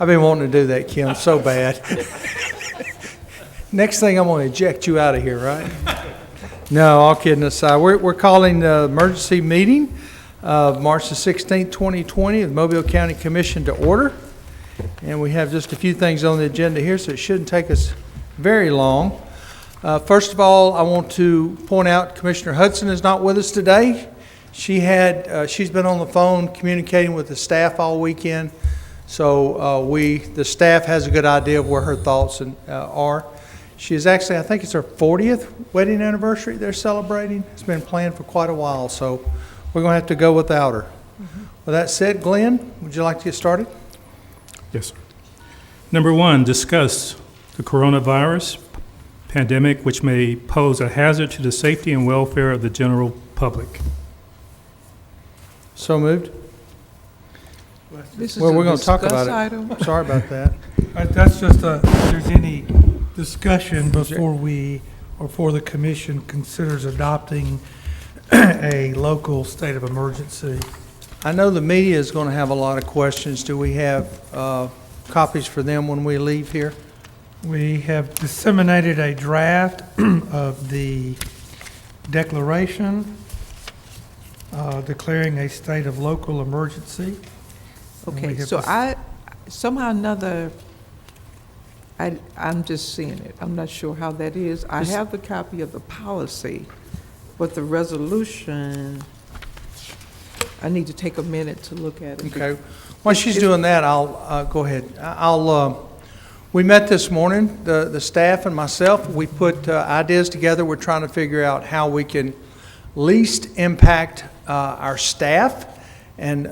I've been wanting to do that, Kim, so bad. Next thing, I'm going to eject you out of here, right? No, all kidding aside. We're calling the emergency meeting of March the 16th, 2020 of the Mobile County Commission to order. And we have just a few things on the agenda here, so it shouldn't take us very long. First of all, I want to point out Commissioner Hudson is not with us today. She's been on the phone communicating with the staff all weekend. So the staff has a good idea of where her thoughts are. She is actually, I think it's her 40th wedding anniversary they're celebrating. It's been planned for quite a while, so we're going to have to go without her. Mm-hmm. With that said, Glenn, would you like to get started? Yes, sir. Number one, discuss the coronavirus pandemic, which may pose a hazard to the safety and welfare of the general public. So moved. This is Well, a we're going to talk about item. it. Sorry about that. That's just if there's any discussion before the commission considers adopting a local state of emergency. I know the media is going to have a lot of questions. Do we have copies for them when we leave here? We have disseminated a draft of the declaration declaring a state of local emergency. Okay, so somehow or another, I'm just seeing it. I'm not sure how that is. I have the copy of the policy, but the resolution, I need to take a minute to look at it. Okay. While she's doing that, I'll go ahead. We met this morning, the staff and myself. We put ideas together. We're trying to figure out how we can least impact our staff and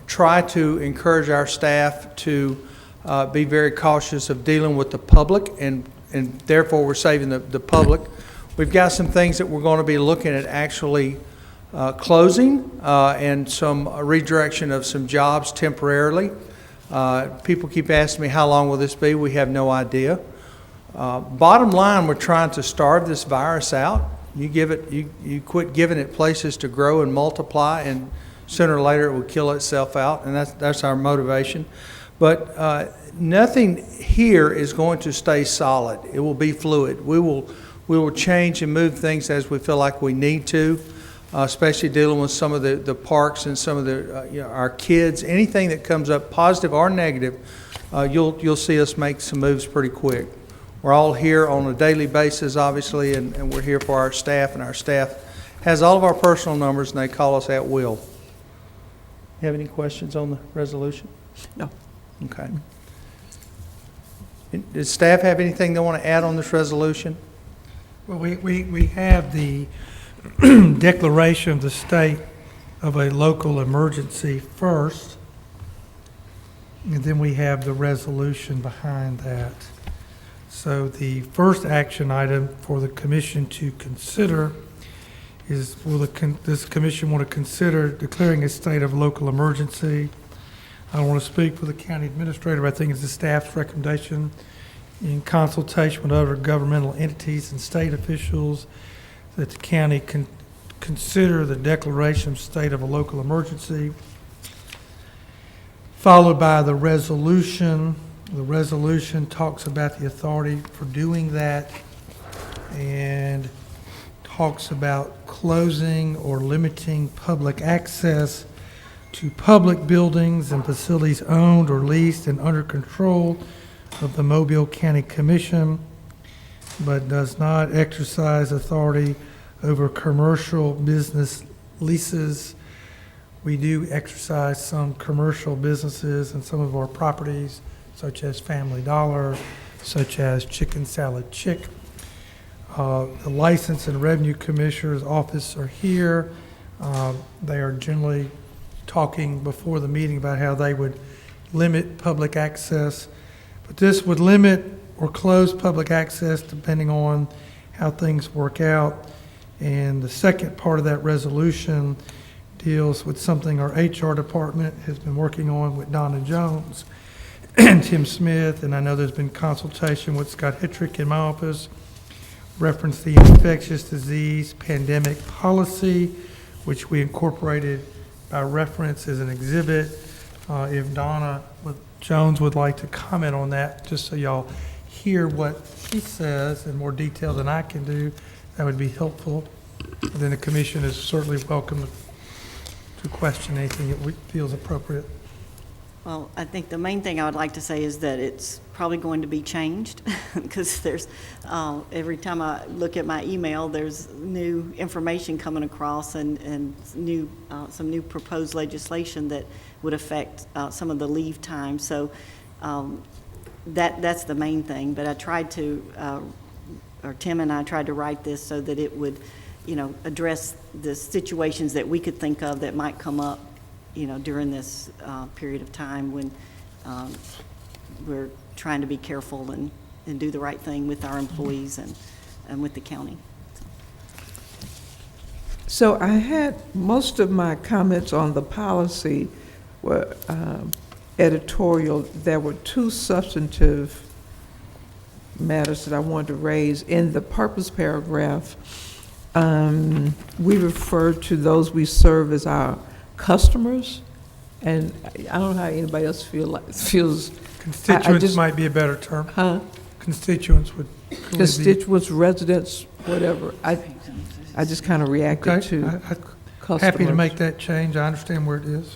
try to encourage our staff to be very cautious of dealing with the public, and therefore we're saving the public. We've got some things that we're going to be looking at actually closing and some redirection of some jobs temporarily. People keep asking me, how long will this be? We have no idea. Bottom line, we're trying to starve this virus out. You quit giving it places to grow and multiply, and sooner or later it will kill itself out, and that's our motivation. But nothing here is going to stay solid. It will be fluid. We will change and move things as we feel like we need to, especially dealing with some of the parks and some of our kids. Anything that comes up, positive or negative, you'll see us make some moves pretty quick. We're all here on a daily basis, obviously, and we're here for our staff, and our staff has all of our personal numbers, and they call us at will. You have any questions on the resolution? No. Okay. Does staff have anything they want to add on this resolution? Well, we have the declaration of the state of a local emergency first, and then we have the resolution behind that. So the first action item for the commission to consider is, will this commission want to consider declaring a state of local emergency? I don't want to speak for the county administrator, but I think it's the staff's recommendation in consultation with other governmental entities and state officials that the county can consider the declaration of state of a local emergency, followed by the resolution. The resolution talks about the authority for doing that and talks about closing or limiting public access to public buildings and facilities owned or leased and under control of the Mobile County Commission, but does not exercise authority over commercial business leases. We do exercise some commercial businesses and some of our properties, such as Family Dollar, such as Chicken Salad Chick. The License and Revenue Commissioner's office are here. They are generally talking before the meeting about how they would limit public access. But this would limit or close public access depending on how things work out. And the second part of that resolution deals with something our HR department has been working on with Donna Jones and Tim Smith, and I know there's been consultation with Scott Hittrick in my office, reference the infectious disease pandemic policy, which we incorporated by reference as an exhibit If Donna Jones would like to comment on that, just so y'all hear what he says in more detail than I can do, that would be helpful. And then the commission is certainly welcome to question anything it feels appropriate. Well, I think the main thing I would like to say is that it's probably going to be changed because there's, every time I look at my email, there's new information coming across and new, some new proposed legislation that would affect some of the leave time. So that's the main thing. But I tried to, or Tim and I tried to write this so that it would, you know, address the situations that we could think of that might come up, you know, during this period of time when we're trying to be careful and do the right thing with our employees and with the county. So I had, most of my comments on the policy were editorial. There were two substantive matters that I wanted to raise. In the purpose paragraph, we refer to those we serve as our customers, and I don't know how anybody else feels. Constituents might be a better term. Huh? Constituents would clearly be. Constituents, residents, whatever. I just kind of reacted Okay, to I'm customers. happy to make that change. I understand where it is.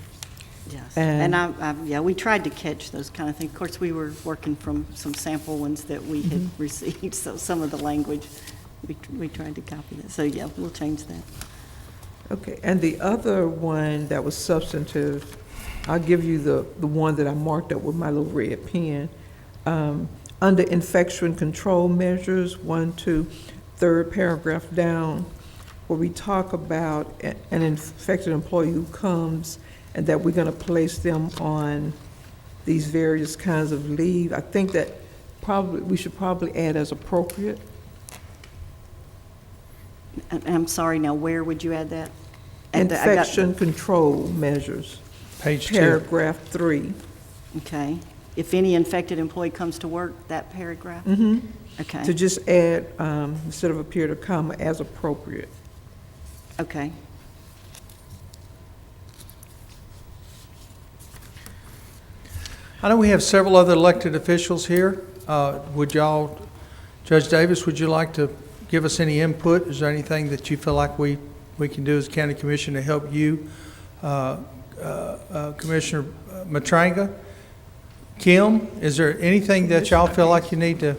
Yes. And- And yeah, we tried to catch those kind of things. Of course, we were working from some sample ones that we had received, so some of the language, we tried to copy that. So yeah, we'll change that. Okay, and the other one that was substantive, I'll give you the one that I marked up with my little red pen. Under infection control measures, 1, 2, third paragraph down, where we talk about an infected employee who comes and that we're going to place them on these various kinds of leave. I think that we should probably add as appropriate. And I'm sorry, now where would you add that? I got- Infection control measures, Page 2. paragraph 3. Okay. If any infected employee comes to work, that paragraph? Mm-hmm. Okay, To just add, instead of a period of comma, as appropriate. okay. I know we have several other elected officials here. Would y'all, Judge Davis, would you like to give us any input? Is there anything that you feel like we can do as county commission to help you? Commissioner Matranga? Kim, is there anything that y'all feel like you need to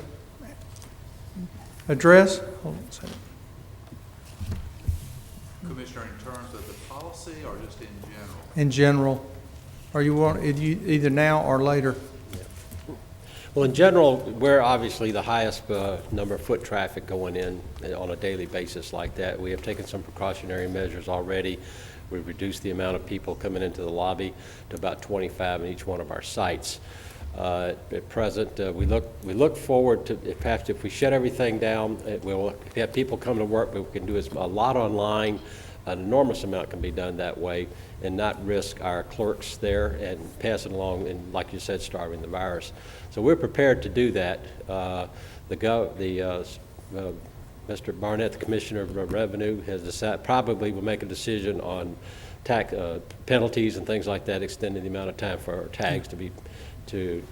address? Hold on a second. Commissioner, in terms of the policy or just in general? In general, or you want, either now or later? Well, in general, we're obviously the highest number of foot traffic going in on a daily basis like that. We have taken some precautionary measures already. We've reduced the amount of people coming into the lobby to about 25 in each one of our sites. At present, we look forward to, if we shut everything down, if we have people come to work, we can do a lot online. An enormous amount can be done that way and not risk our clerks there and passing along, and like you said, starving the virus. So we're prepared to do that. Mr. Barnett, the Commissioner of Revenue, has decided, probably will make a decision on tax penalties and things like that, extending the amount of time for our tags to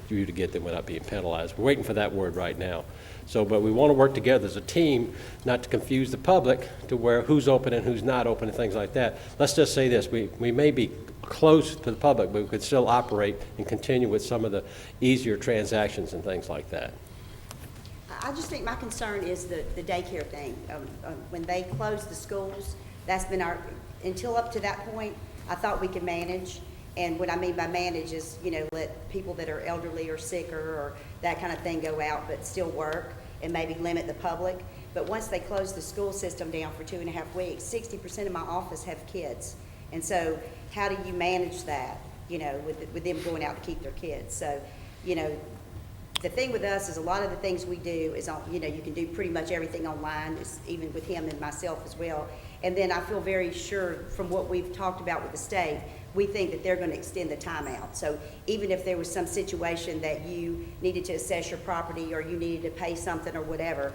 you to get them without being penalized. We're waiting for that word right now. So, but we want to work together as a team, not to confuse the public to where who's open and who's not open and things like that. Let's just say this, we may be close to the public, but we could still operate and continue with some of the easier transactions and things like that. I just think my concern is the daycare thing. When they closed the schools, that's been until up to that point, I thought we could manage. And what I mean by manage is, let people that are elderly or sicker or that kind of thing go out, but still work and maybe limit the public. But once they closed the school system down for 2.5 weeks, 60% of my office have kids. And so how do you manage that, with them going out to keep their kids? So, the thing with us is a lot of the things we do is, you can do pretty much everything online, even with him and myself as well. And then I feel very sure from what we've talked about with the state, we think that they're going to extend the timeout. So even if there was some situation that you needed to assess your property or you needed to pay something or whatever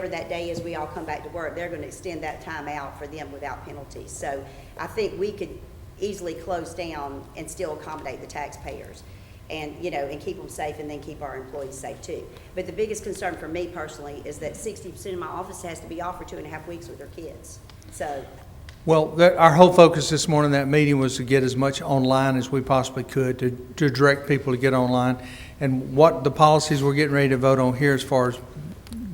that day is, we all come back to work, they're going to extend that time out for them without penalties. So I think we could easily close down and still accommodate the taxpayers and, you know, and keep them safe and then keep our employees safe too. But the biggest concern for me personally is that 60% of my office has to be off for 2.5 weeks with their kids. So, Well, our whole focus this morning, that meeting, was to get as much online as we possibly could, to direct people to get online. And what the policies we're getting ready to vote on here, as far as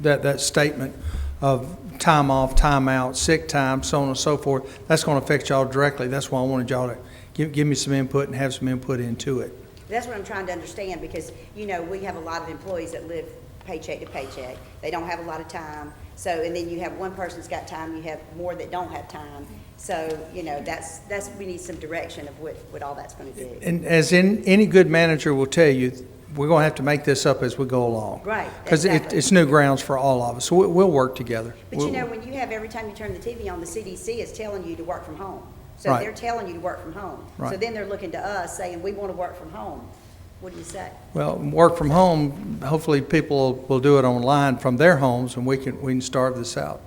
that statement of time off, time out, sick time, so on and so forth, that's going to affect y'all directly. That's why I wanted y'all to give me some input and have some input into it. that's what I'm trying to understand, because, you know, we have a lot of employees that live paycheck to paycheck. They don't have a lot of time. So, and then you have one person's got time, you have more that don't have time. So, you know, that's, we need some direction of what all that's gonna do. And as any good manager will tell you, we're going to have to make this up as we go along. Right, Because exactly. it's new grounds for all of us. So we'll work together. But you know, when you have, every time you turn the TV on, the CDC is telling you to work from home. So Right. they're telling you to work from home. So Right. then they're looking to us saying, we want to work from home. What do you say? Well, work from home, hopefully people will do it online from their homes, and we can starve this out.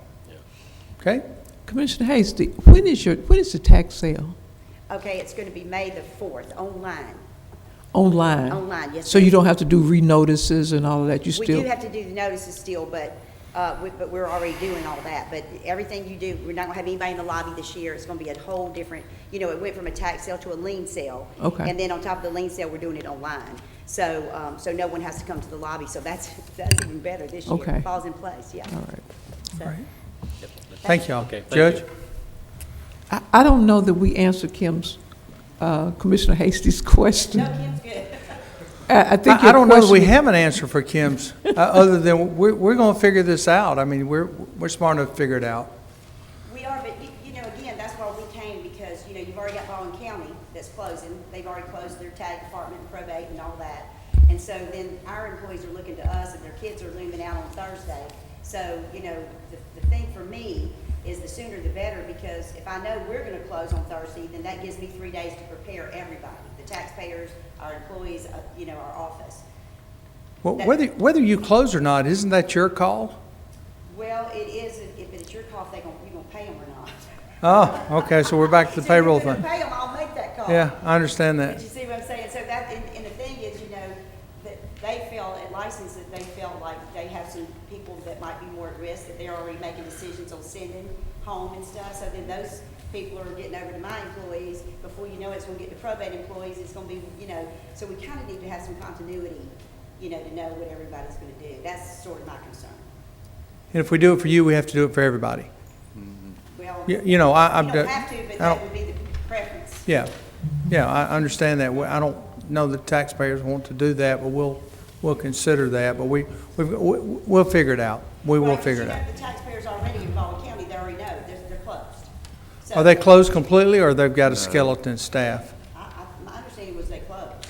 Okay? Commissioner Hasty, when is the tax sale? Okay, it's going to be May the 4th, online. Online? Online, yes, So ma'am. you don't have to do renotices and all of that? You We still? do have to do the notices still, but we're already doing all that. But everything you do, we're not gonna have anybody in the lobby this year. It's gonna be a whole different, you know, it went from a tax sale to a lien sale. Okay. And then on top of the lien sale, we're doing it online. So, so no one has to come to the lobby. So that's even better this year. Okay. Falls in place, yeah. All right. So- All right. Thank y'all. Okay, thank Judge? you. I don't know that we answered Commissioner Hasty's question. No, Kim's good. I think I your don't know that we question- have an answer for Kim's, other than we're going to figure this out. I mean, we're smart enough to figure it out. We are, but you know, again, that's why we came, because, you know, you've already got Baldwin County that's closing. They've already closed their tag department, and probate and all that. And so then our employees are looking to us, and their kids are looming out on Thursday. So, you know, the thing for me is the sooner the better, because if I know we're gonna close on Thursday, then that gives me 3 days to prepare everybody, the taxpayers, our employees, you know, our office. Well, whether you close or not, isn't that your call? Well, it is, if it's your call, if you're gonna pay them or not. Oh, okay, so we're back to the payroll If you're thing. gonna pay them, I'll make that call. Yeah, I understand But that. you see what I'm saying? So that, and the thing is, you know, that they feel, at license, that they feel like they have some people that might be more at risk, that they're already making decisions on sending home and stuff. So then those people are getting over to my employees. Before you know it, it's gonna get to probate employees. It's gonna be, you know, so we kind of need to have some continuity, you know, to know what everybody's gonna do. That's sort of my concern. And if we do it for you, we have to do it for everybody. Well, You know, we don't have to, but that would be the preference. Yeah, I understand that. I don't know that taxpayers want to do that, but we'll consider that. But we'll figure it out. We will Right, 'cause figure it you know, out. the taxpayers already in Baldwin County, they already know, they're closed. So- Are they closed completely, or they've got a skeleton staff? My understanding was they closed.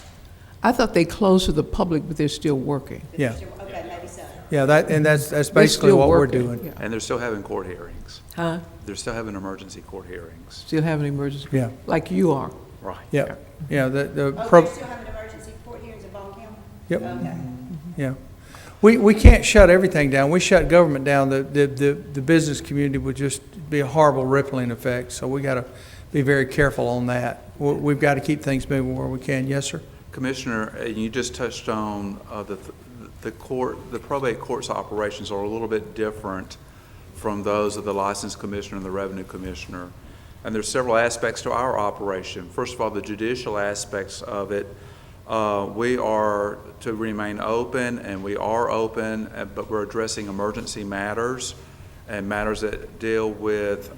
I thought they closed to the public, but they're still working. But they're Yeah. still- Okay, maybe so. Yeah, that's They're basically still what we're working, doing. yeah. And they're still having court hearings. Huh? They're still having emergency court hearings. Still having emergency? Yeah. Like you are? Right. Yeah, yeah, Oh, they're still having emergency court hearings in Baldwin County? Yep. Okay. yeah. We can't shut everything down. We shut government down, the business community would just be a horrible rippling effect. So we got to be very careful on that. We've got to keep things moving where we can. Yes, sir? Commissioner, you just touched on the probate court's operations are a little bit different from those of the licensed commissioner and the revenue commissioner. And there's several aspects to our operation. First of all, the judicial aspects of it. We are to remain open, and we are open, but we're addressing emergency matters and matters that deal with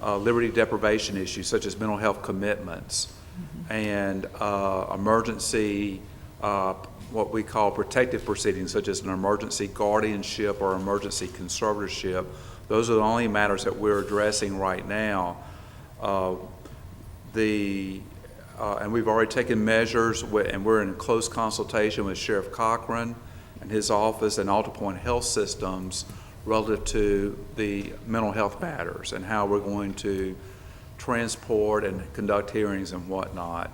liberty deprivation issues such as mental health commitments and emergency, what we call protective proceedings, such as an emergency guardianship or emergency conservatorship. Those are the only matters that we're addressing right now. And we've already taken measures, and we're in close consultation with Sheriff Cochran and his office and Alta Point Health Systems relative to the mental health matters and how we're going to transport and conduct hearings and whatnot.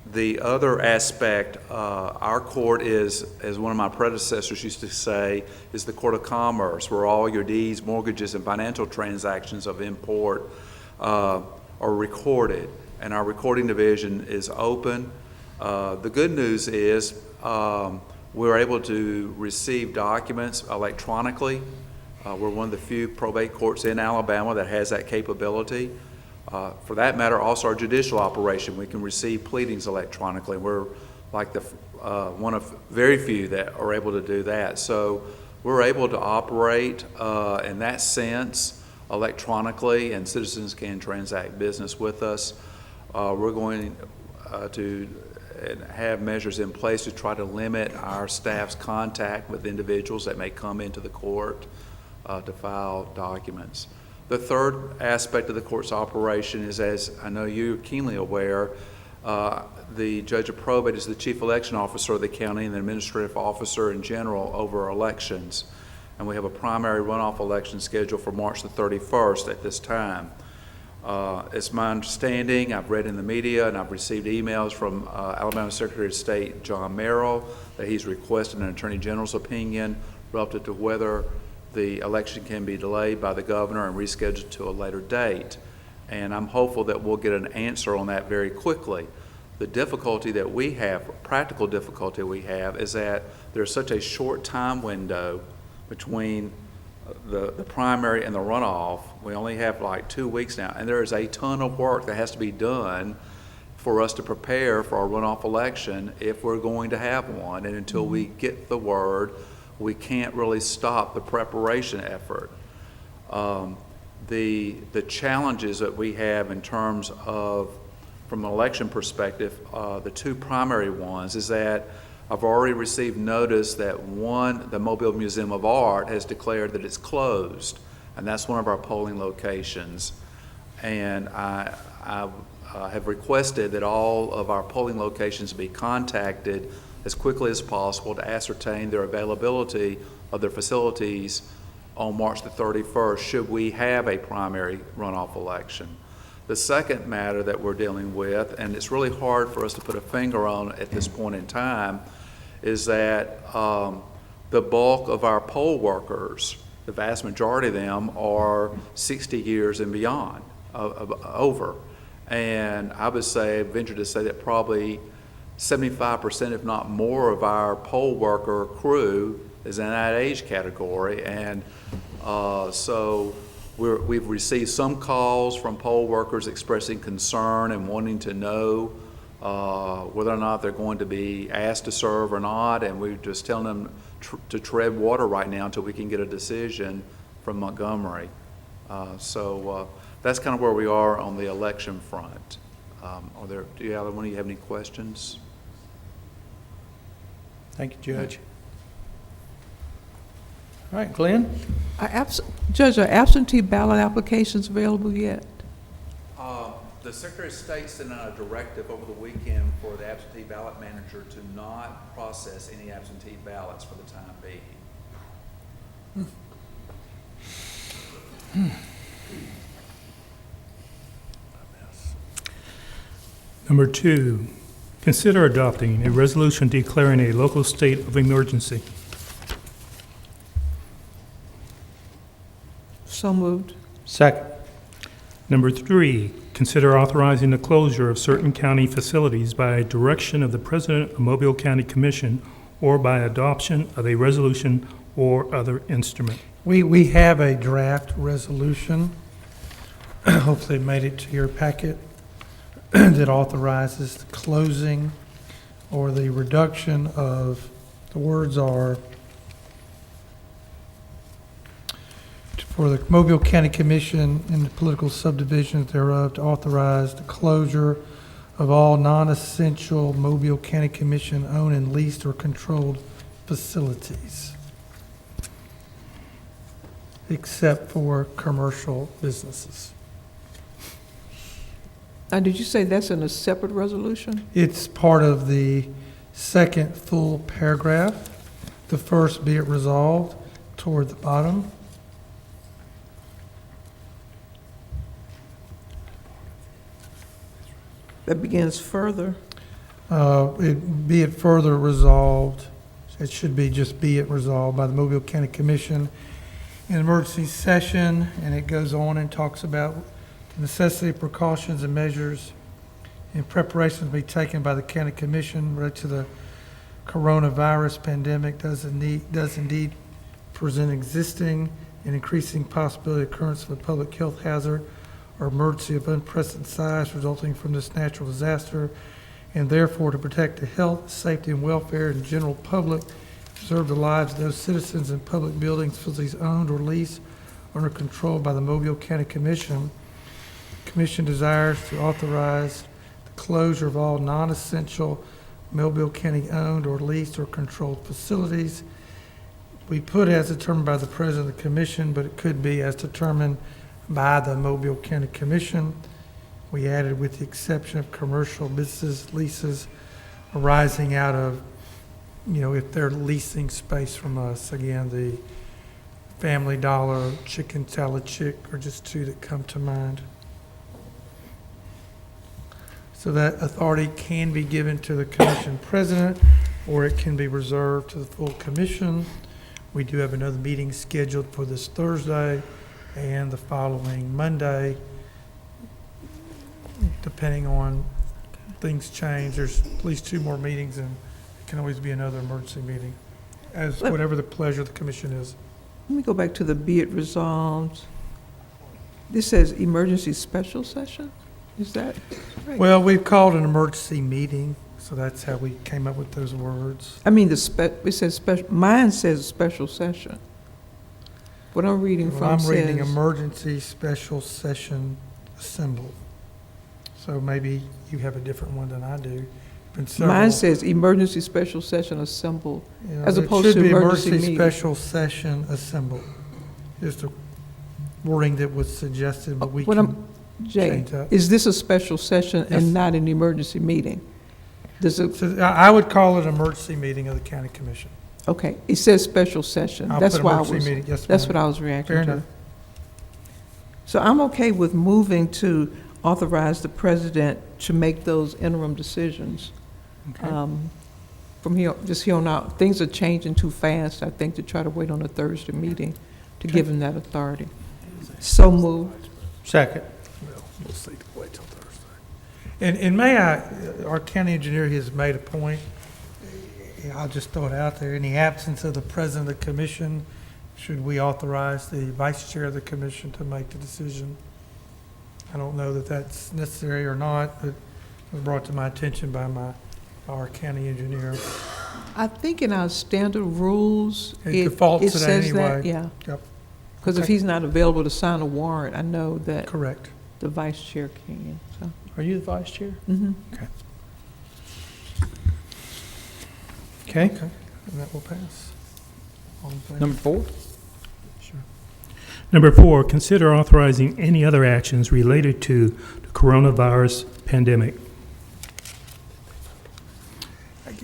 The other aspect, our court is, as one of my predecessors used to say, is the court of commerce, where all your deeds, mortgages, and financial transactions of import are recorded. And our recording division is open. The good news is we're able to receive documents electronically. We're one of the few probate courts in Alabama that has that capability. For that matter, also our judicial operation, we can receive pleadings electronically. We're like the one of very few that are able to do that. So we're able to operate in that sense electronically, and citizens can transact business with us. We're going to have measures in place to try to limit our staff's contact with individuals that may come into the court to file documents. The third aspect of the court's operation is, as I know you're keenly aware, the judge of probate is the chief election officer of the county and the administrative officer in general over elections. And we have a primary runoff election scheduled for March the 31st at this time. It's my understanding, I've read in the media and I've received emails from Alabama Secretary of State John Merrill that he's requested an Attorney General's opinion relative to whether the election can be delayed by the governor and rescheduled to a later date. And I'm hopeful that we'll get an answer on that very quickly. The difficulty that we have, practical difficulty we have, is that there's such a short time window between the primary and the runoff. We only have like 2 weeks now, and there is a ton of work that has to be done for us to prepare for our runoff election if we're going to have one. And until we get the word, we can't really stop the preparation effort. The challenges that we have in terms of, from an election perspective, the two primary ones is that I've already received notice that the Mobile Museum of Art has declared that it's closed, and that's one of our polling locations. And I have requested that all of our polling locations be contacted as quickly as possible to ascertain their availability of their facilities on March the 31st, should we have a primary runoff election. The second matter that we're dealing with, and it's really hard for us to put a finger on at this point in time, is that the bulk of our poll workers, the vast majority of them, are 60 years and beyond, over. And I would say, venture to say that probably 75%, if not more, of our poll worker crew is in that age category. And so we've received some calls from poll workers expressing concern and wanting to know whether or not they're going to be asked to serve or not. And we're just telling them to tread water right now until we can get a decision from Montgomery. So that's kind of where we are on the election front. Do either one of you have any questions? Thank you, Judge. All right, Glenn? Judge, are absentee ballot applications available yet? The Secretary of State sent out a directive over the weekend for the absentee ballot manager to not process any absentee ballots for the time being. Number 2, consider adopting a resolution declaring a local state of emergency. So moved. Second. Number 3, consider authorizing the closure of certain county facilities by direction of the President of Mobile County Commission or by adoption of a resolution or other instrument. We have a draft resolution, hopefully it made it to your packet, that authorizes the closing or the reduction of, the words are, for the Mobile County Commission and the political subdivisions thereof to authorize the closure of all non-essential Mobile County Commission owned and leased or controlled facilities, except for commercial businesses. Now, did you say that's in a separate resolution? It's part of the second full paragraph, the first be it resolved toward the bottom. That begins further. Be it further resolved, it should be just be it resolved by the Mobile County Commission in emergency session, and it goes on and talks about the necessity of precautions and measures and preparations to be taken by the county commission related to the coronavirus pandemic does indeed present existing and increasing possibility of occurrence of a public health hazard or emergency of unprecedented size resulting from this natural disaster, and therefore to protect the health, safety, and welfare of the general public, preserve the lives of those citizens in public buildings, facilities owned or leased or under control by the Mobile County Commission. Commission desires to authorize the closure of all non-essential Mobile County owned or leased or controlled facilities. We put as determined by the President of the Commission, but it could be as determined by the Mobile County Commission. We added with the exception of commercial business leases arising out of, if they're leasing space from us. Again, the Family Dollar, Chicken Salad Chick are just two that come to mind. So that authority can be given to the commission president, or it can be reserved to the full commission. We do have another meeting scheduled for this Thursday and the following Monday. Depending on things change, there's at least 2 more meetings, and it can always be another emergency meeting, as whatever the pleasure of the commission is. Let me go back to the be it resolved. This says emergency special session? Is that right? Well, we've called an emergency meeting, so that's how we came up with those words. I mean, it says special, mine says special session. What I'm reading Well, from I'm says. reading emergency special session assembled. So maybe you have a different one than I do. Been several- Mine says emergency special session assembled, Yeah, as it opposed should to be emergency meeting. special session assembled. Is the wording that was suggested, but we What can I'm- Jay, change that. is this a special session Yes. and not an emergency meeting? Does it, So I would call it an emergency meeting of the county commission. okay, it says special session. I'll That's put why I emergency was, meeting, yes, that's ma'am. what I was reacting Fair to. enough. So I'm okay with moving to authorize the president to make those interim decisions. From here, just here on out, things are changing too fast, I think, to try to wait on a Thursday meeting to give him that authority. So moved. Second. We'll see, wait till Thursday. And may I, our county engineer has made a point, I'll just throw it out there, in the absence of the president of the commission, should we authorize the vice chair of the commission to make the decision? I don't know that that's necessary or not, but it was brought to my attention by our county engineer. I think in our standard rules, It it defaults to that says that, anyway. yeah. Yep, Because if Okay. he's not available to sign a warrant, I know that correct. the vice chair can, so. Are you the vice chair? Mhm. Okay. Okay, and that will pass. All in favor? Number 4? Number 4, consider authorizing any other actions related to the coronavirus pandemic.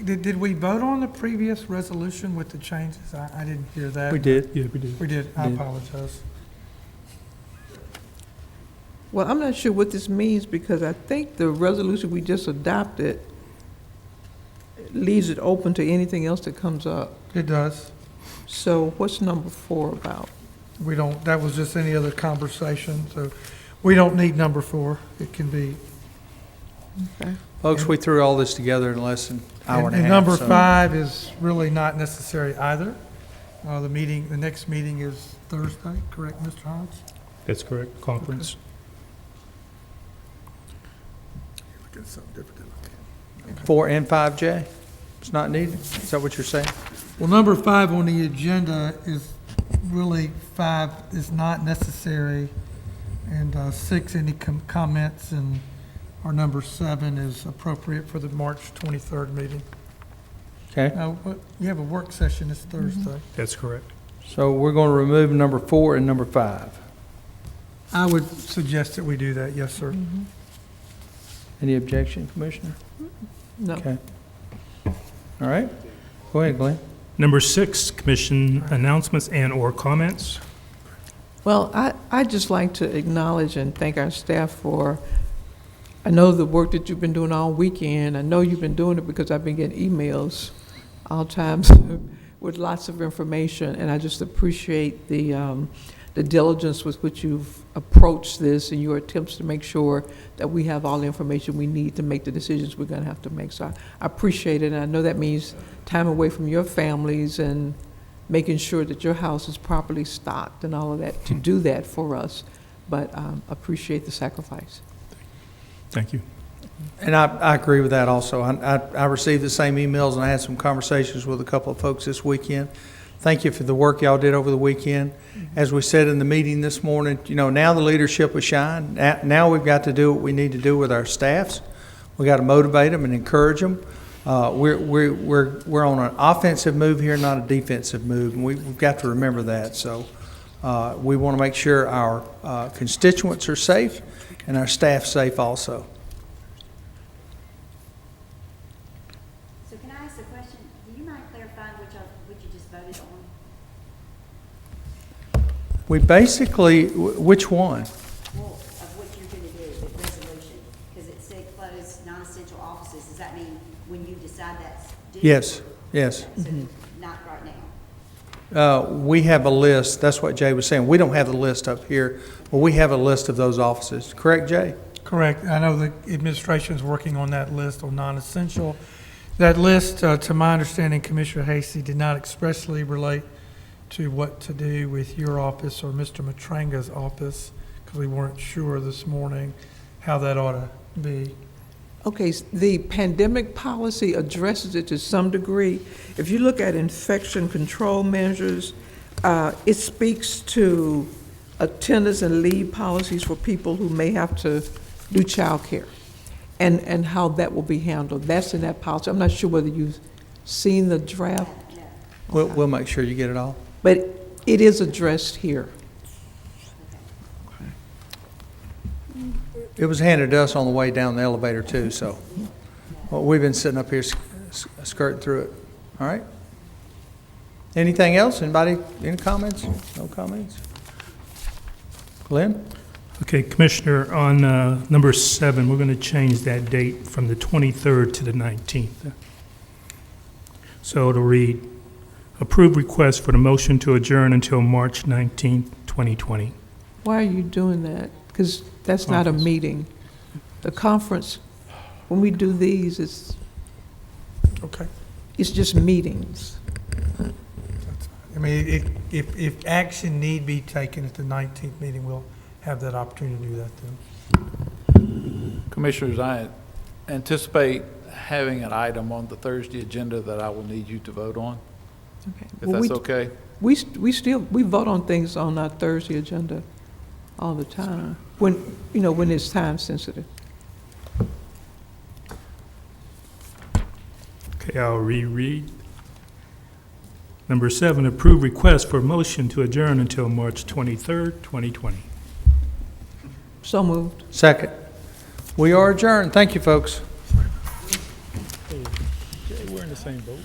Did we vote on the previous resolution with the changes? I didn't hear that. We did. Yeah, we did. We did, I Did. apologize. Well, I'm not sure what this means because I think the resolution we just adopted leaves it open to anything else that comes up. It does. So what's number 4 about? We don't, that was just any other conversation, so we don't need number 4. It can be. Okay. Folks, we threw all this together in less than an hour and a half. And number so- 5 is really not necessary either. The next meeting is Thursday, correct, Mr. Hines? That's correct, conference. Look at something different than 4 and 5J? It's not needed? Is that what you're saying? Well, number 5 on the agenda is really 5 is not necessary, and 6, any comments, and our number 7 is appropriate for the March 23rd meeting. Okay, Now, you have a work session this Thursday. That's correct. so we're going to remove number 4 and number 5. I would suggest that we do that, yes, sir. Any objection, Commissioner? No. Okay. All right. Go ahead, Glenn. Number 6, commission announcements and/or comments. Well, I'd just like to acknowledge and thank our staff for I know the work that you've been doing all weekend. I know you've been doing it because I've been getting emails all times with lots of information, and I just appreciate the diligence with which you've approached this and your attempts to make sure that we have all the information we need to make the decisions we're going to have to make. So I appreciate it, and I know that means time away from your families and making sure that your house is properly stocked and all of that, to do that for us. But appreciate the sacrifice. Thank you. And I agree with that also. I received the same emails, and I had some conversations with a couple of folks this weekend. Thank you for the work y'all did over the weekend. As we said in the meeting this morning, you know, now the leadership will shine. Now we've got to do what we need to do with our staffs. We got to motivate them and encourage them. We're on an offensive move here, not a defensive move, and we've got to remember that. So we want to make sure our constituents are safe and our staff safe also. So can I ask a question? Do you mind clarifying which you just voted on? We basically, which one? Well, of what you're going to do, the resolution, because it said close non-essential offices. Does that mean when you decide that's due? Yes, yes. So not right now? We have a list. That's what Jay was saying. We don't have the list up here, but we have a list of those offices. Correct, Jay? Correct. I know the administration is working on that list on non-essential. That list, to my understanding, Commissioner Hasty, did not expressly relate to what to do with your office or Mr. Matranga's office, because we weren't sure this morning how that ought to be. Okay, the pandemic policy addresses it to some degree. If you look at infection control measures, it speaks to attendance and leave policies for people who may have to do childcare, and how that will be handled. That's in that policy. I'm not sure whether you've seen the draft, We'll make sure you get it all. but it is addressed here. It was handed to us on the way down the elevator too, so well, we've been sitting up here skirting through it. All right? Anything else? Anybody, any comments? No comments? Glenn? Okay, Commissioner, on number 7, we're going to change that date from the 23rd to the 19th. So it'll read, approve request for the motion to adjourn until March 19th, 2020. Why are you doing that? Because that's not a meeting. The conference, when we do these, Okay. it's just meetings. I mean, if action need be taken at the 19th meeting, we'll have that opportunity to do that then. Commissioners, I anticipate having an item on the Thursday agenda that I will need you to vote on, Okay. if Well, that's okay. We vote on things on our Thursday agenda all the time, when it's time sensitive. Okay, I'll reread. Number 7, approve request for motion to adjourn until March 23rd, 2020. So moved. Second. We are adjourned. Thank you, folks. Jay, we're in the same boat.